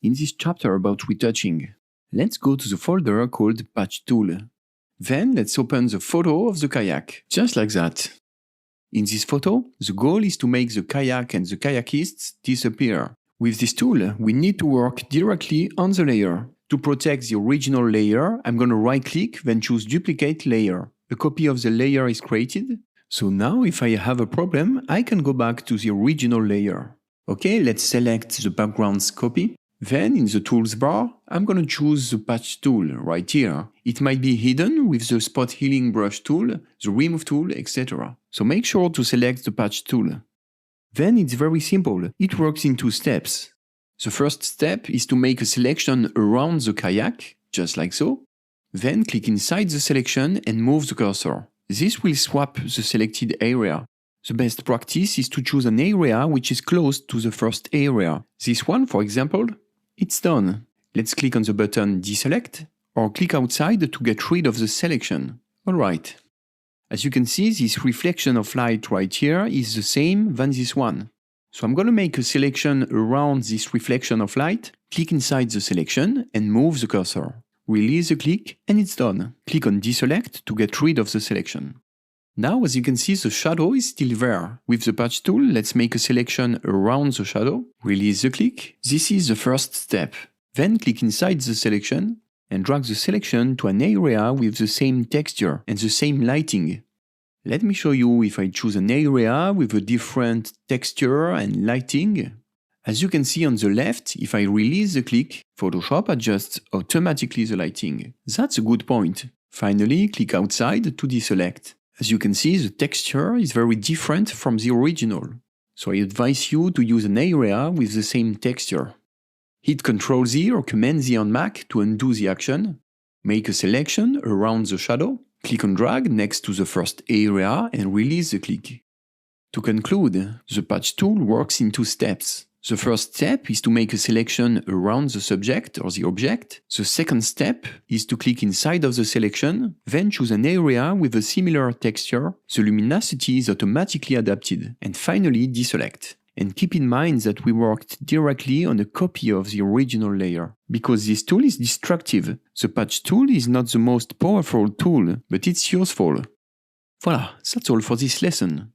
in this chapter about retouching. Let's go to the folder called Patch Tool. Then let's open the photo of the kayak, just like that. In this photo, the goal is to make the kayak and the kayakists disappear. With this tool, we need to work directly on the layer. To protect the original layer, I'm going to right-click, then choose Duplicate Layer. A copy of the layer is created. So now if I have a problem, I can go back to the original layer. Okay, let's select the background's copy. Then in the Tools bar, I'm going to choose the Patch tool right here. It might be hidden with the Spot Healing Brush tool, the Remove tool, etc. So make sure to select the Patch tool. Then it's very simple. It works in 2 steps. The first step is to make a selection around the kayak, just like so. Then click inside the selection and move the cursor. This will swap the selected area. The best practice is to choose an area which is close to the first area. This one, for example, it's done. Let's click on the button Deselect or click outside to get rid of the selection. Alright. As you can see, this reflection of light right here is the same than this one. So I'm going to make a selection around this reflection of light, click inside the selection and move the cursor. Release the click and it's done. Click on Deselect to get rid of the selection. Now, as you can see, the shadow is still there. With the Patch tool, let's make a selection around the shadow. Release the click. This is the first step. Then click inside the selection and drag the selection to an area with the same texture and the same lighting. Let me show you if I choose an area with a different texture and lighting. As you can see on the left, if I release the click, Photoshop adjusts automatically the lighting. That's a good point. Finally, click outside to deselect. As you can see, the texture is very different from the original. So I advise you to use an area with the same texture. Hit Ctrl-Z or Command-Z on Mac to undo the action. Make a selection around the shadow. Click and drag next to the first area and release the click. To conclude, the Patch tool works in 2 steps. The first step is to make a selection around the subject or the object. The second step is to click inside of the selection, then choose an area with a similar texture. The luminosity is automatically adapted. And finally, deselect. And keep in mind that we worked directly on a copy of the original layer. Because this tool is destructive, the Patch tool is not the most powerful tool, but it's useful. Voilà, that's all for this lesson.